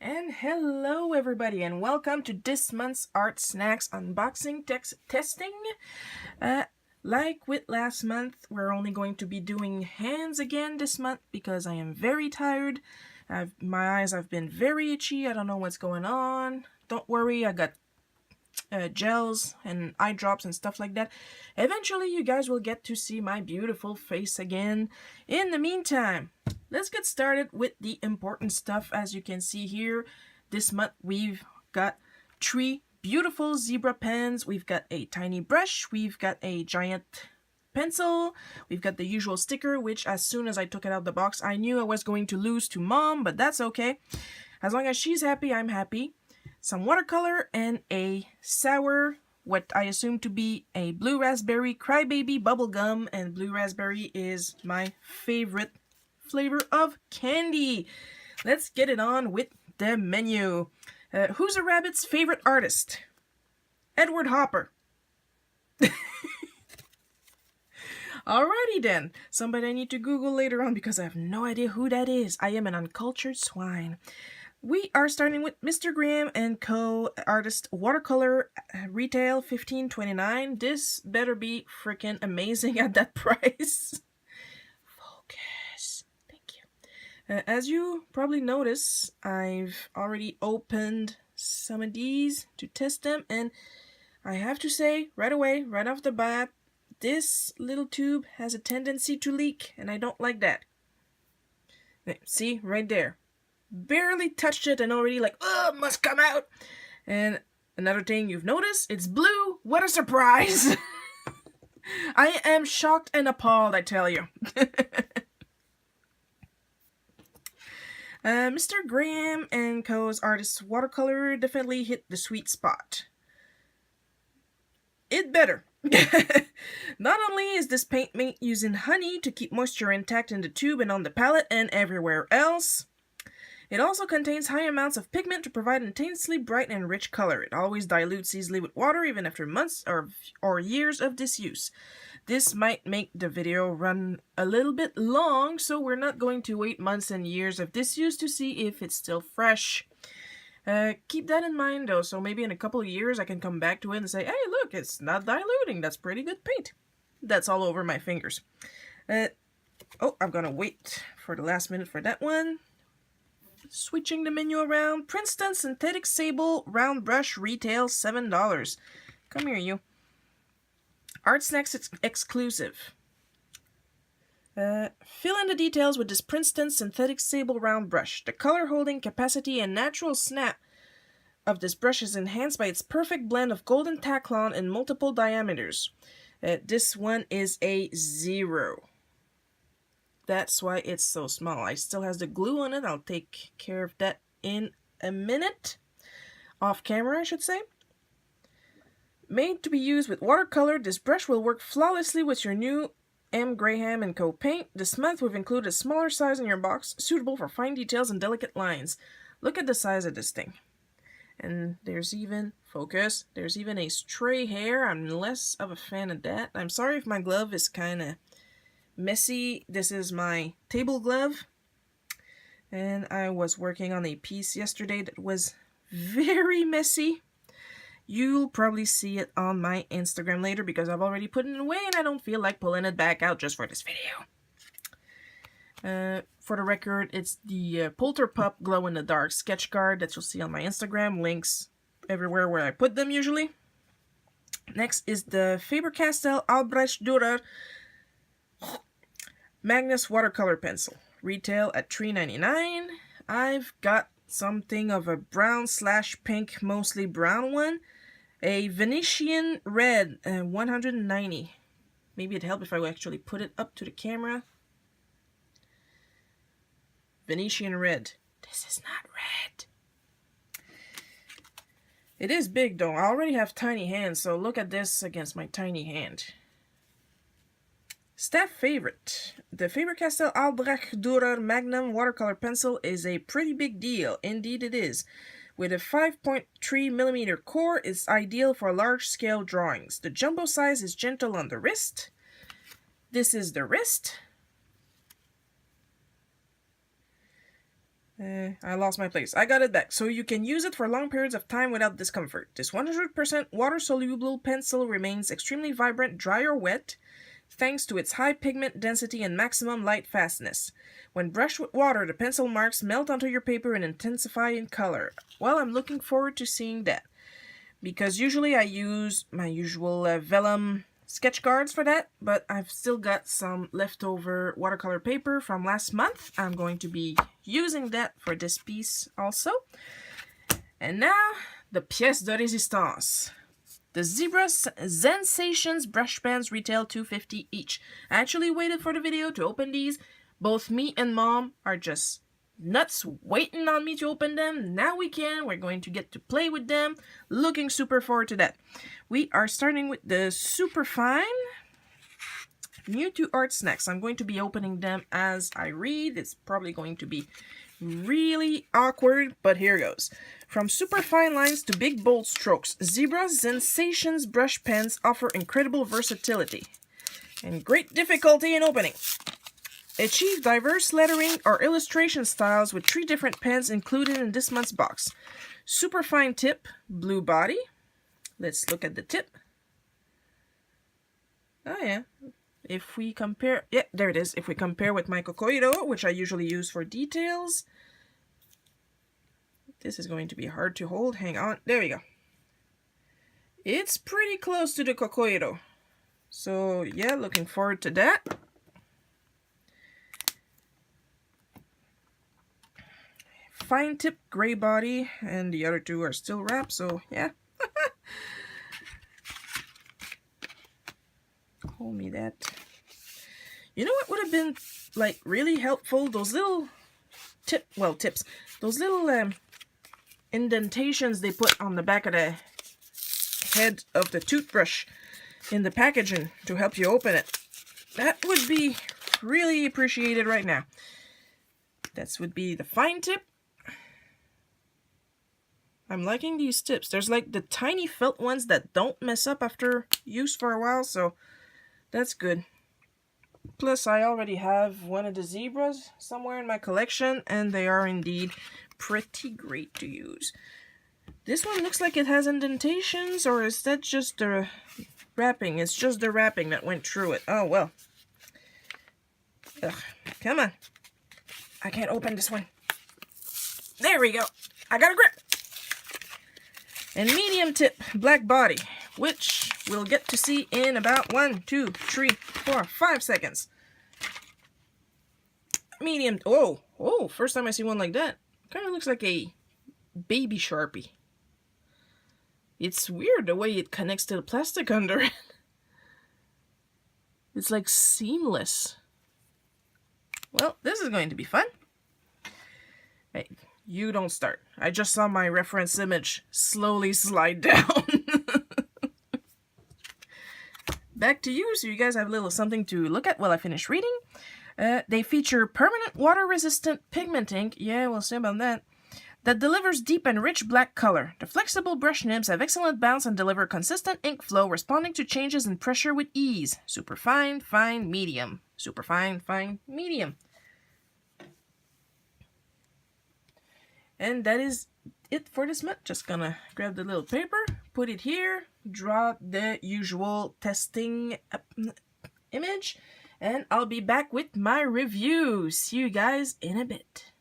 And hello everybody, and welcome to this month's Art Snacks unboxing testing. Like with last month, we're only going to be doing hands again this month because I am very tired. My eyes have been very itchy. I don't know what's going on. Don't worry, I got gels and eye drops and stuff like that. Eventually you guys will get to see my beautiful face again. In the meantime, let's get started with the important stuff. As you can see here, this month we've got 3 beautiful zebra pens, we've got a tiny brush, we've got a giant pencil, we've got the usual sticker, which as soon as I took it out of the box I knew I was going to lose to Mom, but that's okay. As long as she's happy, I'm happy. Some watercolor and a sour, what I assume to be a blue raspberry crybaby bubble gum, and blue raspberry is my favorite flavor of candy. Let's get it on with the menu. Who's a Rabbit's favorite artist? Edward Hopper. Alrighty then. Somebody I need to Google later on because I have no idea who that is. I am an uncultured swine. We are starting with Mr. Graham & Co. artist watercolor, retail $15.29. This better be freaking amazing at that price. Focus. Thank you. As you probably notice, I've already opened some of these to test them, and I have to say right away, right off the bat, this little tube has a tendency to leak, and I don't like that. See, right there. Barely touched it and already like, oh, must come out. And another thing you've noticed, it's blue. What a surprise. I am shocked and appalled, I tell you. Mr. Graham & Co.'s artist's watercolor definitely hit the sweet spot. It better. Not only is this paint made using honey to keep moisture intact in the tube and on the palette and everywhere else, it also contains high amounts of pigment to provide intensely bright and rich color. It always dilutes easily with water even after months or years of disuse. This might make the video run a little bit long, so we're not going to wait months and years of disuse to see if it's still fresh. Keep that in mind though, so maybe in a couple of years I can come back to it and say, hey look, it's not diluting, that's pretty good paint. That's all over my fingers. Oh, I'm gonna wait for the last minute for that one. Switching the menu around. Princeton Synthetic Sable Round Brush, retail $7. Come here, you. Art Snacks exclusive. Fill in the details with this Princeton Synthetic Sable Round Brush. The color holding capacity and natural snap of this brush is enhanced by its perfect blend of golden Taklon in multiple diameters. This one is a 0. That's why it's so small. It still has the glue on it. I'll take care of that in a minute. Off camera, I should say. Made to be used with watercolor, this brush will work flawlessly with your new M. Graham & Co. paint. This month we've included a smaller size in your box, suitable for fine details and delicate lines. Look at the size of this thing. And there's even, focus, there's even a stray hair. I'm less of a fan of that. I'm sorry if my glove is kind of messy. This is my table glove, and I was working on a piece yesterday that was very messy. You'll probably see it on my Instagram later because I've already put it away and I don't feel like pulling it back out just for this video. For the record, it's the Polterpup glow in the dark sketch card that you'll see on my Instagram. Links everywhere where I put them usually. Next is the Faber-Castell Albrecht Dürer Magnus watercolor pencil, retail at $3.99. I've got something of a brown / pink, mostly brown one. A Venetian red, 190. Maybe it'd help if I actually put it up to the camera. Venetian red. This is not red. It is big though. I already have tiny hands, so look at this against my tiny hand. Staff favorite. The Faber-Castell Albrecht Dürer Magnum watercolor pencil is a pretty big deal. Indeed it is. With a 5.3mm core, it's ideal for large-scale drawings. The jumbo size is gentle on the wrist. This is the wrist. I lost my place. I got it back. So you can use it for long periods of time without discomfort. This 100% water-soluble pencil remains extremely vibrant, dry or wet, thanks to its high pigment density and maximum light fastness. When brushed with water, the pencil marks melt onto your paper and intensify in color. Well, I'm looking forward to seeing that, because usually I use my usual vellum sketch cards for that, but I've still got some leftover watercolor paper from last month. I'm going to be using that for this piece also. And now, the pièce de résistance. The Zebra Sensations brush pens retail $2.50 each. I actually waited for the video to open these. Both me and Mom are just nuts waiting on me to open them. Now we can. We're going to get to play with them. Looking super forward to that. We are starting with the Super Fine. New to Art Snacks. I'm going to be opening them as I read. It's probably going to be really awkward, but here goes. From super fine lines to big bold strokes, Zebra Sensations brush pens offer incredible versatility and great difficulty in opening. Achieve diverse lettering or illustration styles with 3 different pens included in this month's box. Super fine tip, blue body. Let's look at the tip. Oh yeah. If we compare, yeah, there it is. If we compare with my Kokoiro, which I usually use for details, this is going to be hard to hold. Hang on. There we go. It's pretty close to the Kokoiro. So yeah, looking forward to that. Fine tip, gray body, and the other 2 are still wrapped, so yeah. Hold me that. You know what would have been like really helpful? Those little tips. Those little indentations they put on the back of the head of the toothbrush in the packaging to help you open it. That would be really appreciated right now. That would be the fine tip. I'm liking these tips. There's like the tiny felt ones that don't mess up after use for a while, so that's good. Plus, I already have one of the zebras somewhere in my collection, and they are indeed pretty great to use. This one looks like it has indentations, or is that just the wrapping? It's just the wrapping that went through it. Oh, well. Ugh, come on. I can't open this one. There we go. I got a grip. And medium tip, black body, which we'll get to see in about 1, 2, 3, 4, 5 seconds. Medium, oh, first time I see one like that. Kind of looks like a baby Sharpie. It's weird the way it connects to the plastic under it. It's like seamless. Well, this is going to be fun. Hey, you don't start. I just saw my reference image slowly slide down. Back to you, so you guys have a little something to look at while I finish reading. They feature permanent water-resistant pigment ink, yeah, we'll see about that, that delivers deep and rich black color. The flexible brush nibs have excellent bounce and deliver consistent ink flow, responding to changes in pressure with ease. Super fine, fine, medium. Super fine, fine, medium. And that is it for this month. Just gonna grab the little paper, put it here, draw the usual testing image, and I'll be back with my review. See you guys in a bit.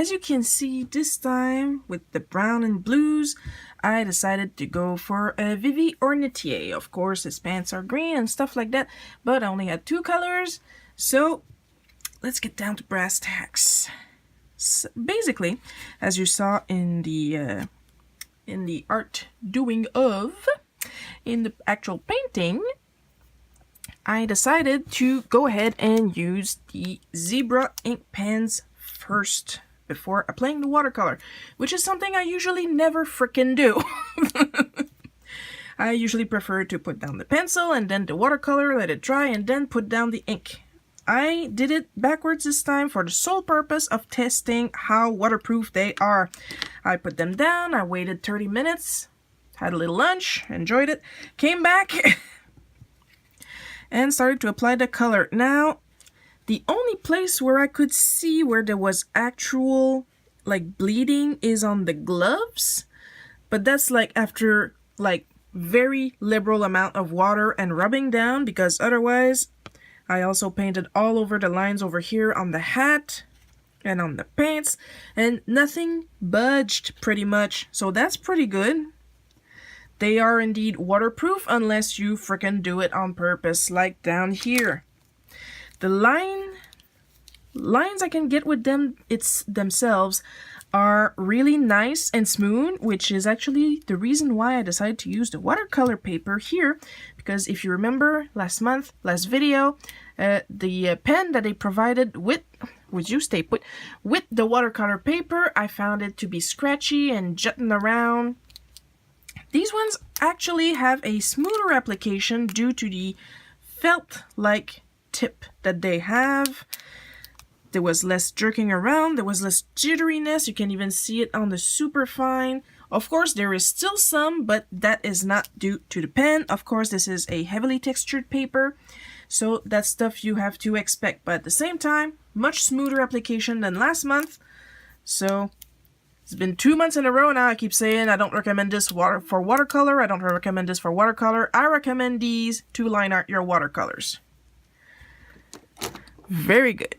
as you can see, this time with the brown and blues, I decided to go for a Vivi or Nitier. Of course, his pants are green and stuff like that, but I only had 2 colors. So let's get down to brass tacks. So basically, as you saw in the art doing of, in the actual painting, I decided to go ahead and use the zebra ink pens first before applying the watercolor, which is something I usually never frickin' do. I usually prefer to put down the pencil and then the watercolor, let it dry, and then put down the ink. I did it backwards this time for the sole purpose of testing how waterproof they are. I put them down, I waited 30 minutes, had a little lunch, enjoyed it, came back and started to apply the color. Now, the only place where I could see where there was actual like bleeding is on the gloves, but that's like after like very liberal amount of water and rubbing down, because otherwise I also painted all over the lines over here on the hat and on the pants, and nothing budged pretty much, so that's pretty good. They are indeed waterproof unless you frickin' do it on purpose, like down here. The lines I can get with them themselves are really nice and smooth, which is actually the reason why I decided to use the watercolor paper here, because if you remember last video, the pen that they provided with, which you stay put, with the watercolor paper, I found it to be scratchy and jutting around. These ones actually have a smoother application due to the felt-like tip that they have. There was less jerking around, there was less jitteriness, you can even see it on the superfine. Of course, there is still some, but that is not due to the pen. Of course, this is a heavily textured paper, so that's stuff you have to expect. But at the same time, much smoother application than last month. So it's been 2 months in a row now. I keep saying I don't recommend this for watercolor. I don't recommend this for watercolor. I recommend these to line art your watercolors. Very good.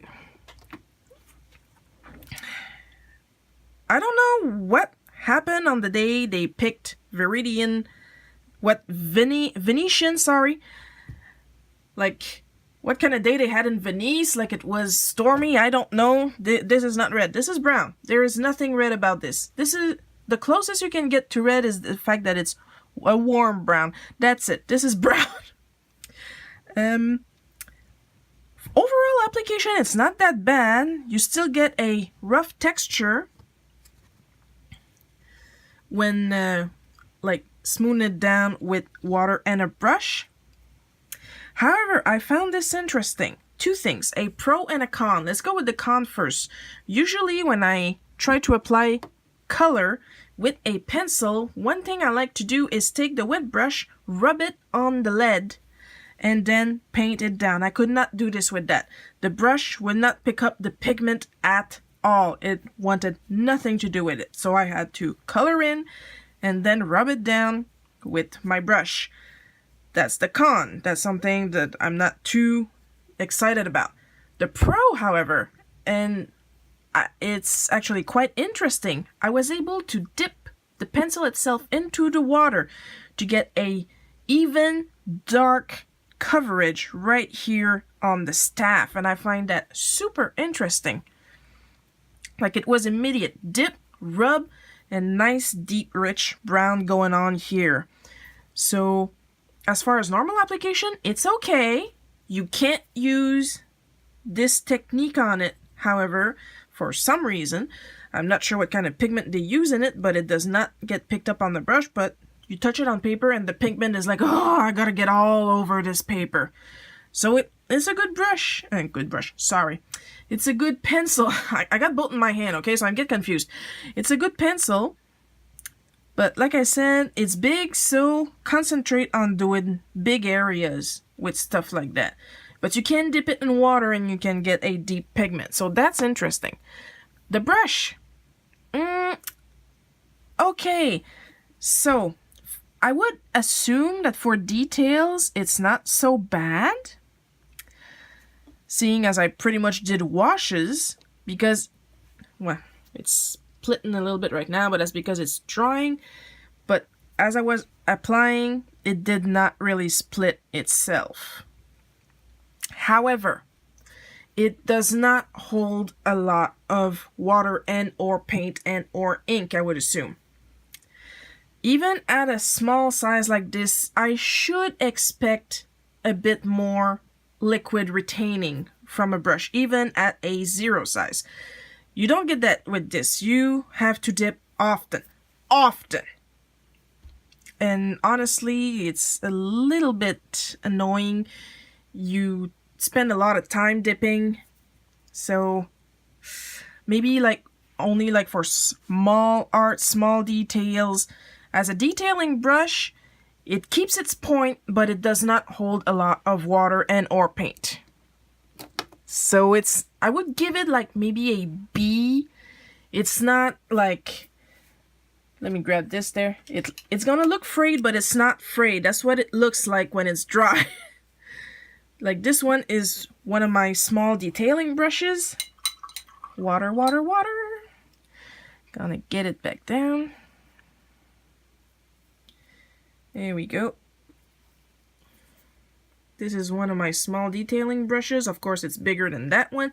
I don't know what happened on the day they picked Venetian, sorry. Like, what kind of day they had in Venice, like it was stormy, I don't know. This is not red, this is brown. There is nothing red about this. This is, the closest you can get to red is the fact that it's a warm brown. That's it, this is brown. Overall application, it's not that bad. You still get a rough texture when like smooth it down with water and a brush. However, I found this interesting. 2 things, a pro and a con. Let's go with the con first. Usually when I try to apply color with a pencil, one thing I like to do is take the wet brush, rub it on the lead, and then paint it down. I could not do this with that. The brush would not pick up the pigment at all. It wanted nothing to do with it. So I had to color in and then rub it down with my brush. That's the con. That's something that I'm not too excited about. The pro, however, and it's actually quite interesting, I was able to dip the pencil itself into the water to get a even dark coverage right here on the staff, and I find that super interesting. Like, it was immediate dip, rub, and nice deep rich brown going on here. So as far as normal application, it's okay. You can't use this technique on it, however, for some reason. I'm not sure what kind of pigment they use in it, but it does not get picked up on the brush. But you touch it on paper and the pigment is like, oh, I gotta get all over this paper. So it's a good brush. Sorry. It's a good pencil. I got both in my hand, okay? So I get confused. It's a good pencil. But like I said, it's big, so concentrate on doing big areas with stuff like that. But you can dip it in water and you can get a deep pigment. So that's interesting. The brush. Okay. So I would assume that for details, it's not so bad. Seeing as I pretty much did washes, because, well, It's splitting a little bit right now, but that's because it's drying. But as I was applying, it did not really split itself. However, it does not hold a lot of water and or paint and or ink, I would assume. Even at a small size like this, I should expect a bit more liquid retaining from a brush, even at a 0 size. You don't get that with this. You have to dip often. And honestly, it's a little bit annoying. You spend a lot of time dipping, so maybe like only like for small art, small details. As a detailing brush, it keeps its point, but it does not hold a lot of water and or paint. So I would give it like maybe a B. It's not like, let me grab this there. It's gonna look frayed, but it's not frayed. That's what it looks like when it's dry. Like this one is one of my small detailing brushes. Water, water, water. Gonna get it back down. There we go. This is one of my small detailing brushes. Of course, it's bigger than that one,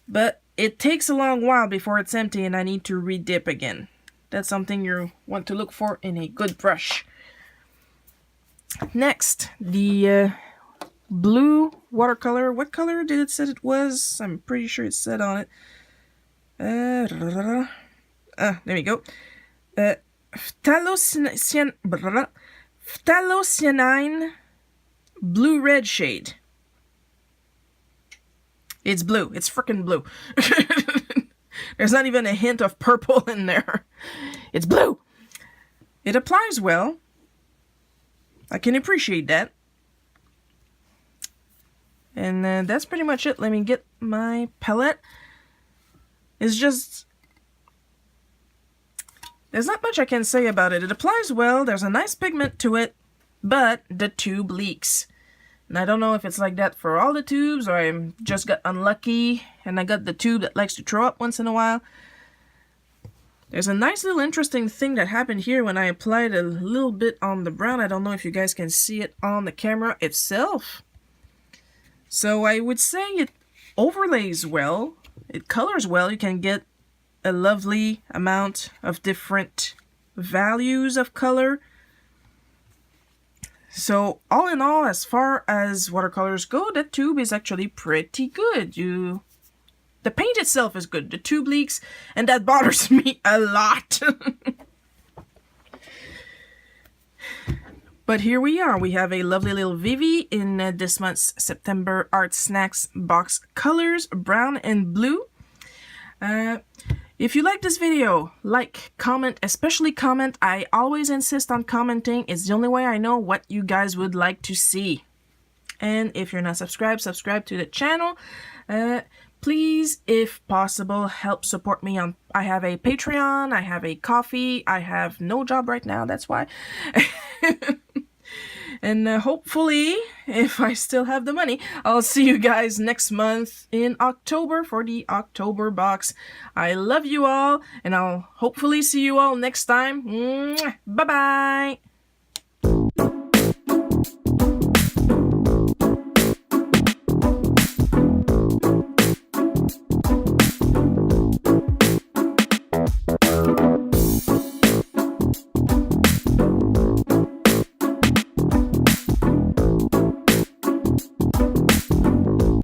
but it takes a long while before it's empty and I need to re-dip again. That's something you want to look for in a good brush. Next, the blue watercolor. What color did it say it was? I'm pretty sure it said on it. There we go. Phthalocyanine blue-red shade. It's blue. It's freaking blue. There's not even a hint of purple in there. It's blue. It applies well. I can appreciate that. And that's pretty much it. Let me get my palette. It's just... there's not much I can say about it. It applies well. There's a nice pigment to it. But the tube leaks. And I don't know if it's like that for all the tubes or I just got unlucky and I got the tube that likes to throw up once in a while. There's a nice little interesting thing that happened here when I applied a little bit on the brown. I don't know if you guys can see it on the camera itself. So I would say it overlays well. It colors well. You can get a lovely amount of different values of color. So all in all, as far as watercolors go, the tube is actually pretty good. The paint itself is good. The tube leaks, and that bothers me a lot. But here we are. We have a lovely little Vivi in this month's September Art Snacks box colors, brown and blue. If you like this video, like, comment, especially comment. I always insist on commenting. It's the only way I know what you guys would like to see. And if you're not subscribed, subscribe to the channel. Please, if possible, help support me on... I have a Patreon, I have a Ko-fi, I have no job right now, that's why. And hopefully, if I still have the money, I'll see you guys next month in October for the October box. I love you all, and I'll hopefully see you all next time. Bye-bye!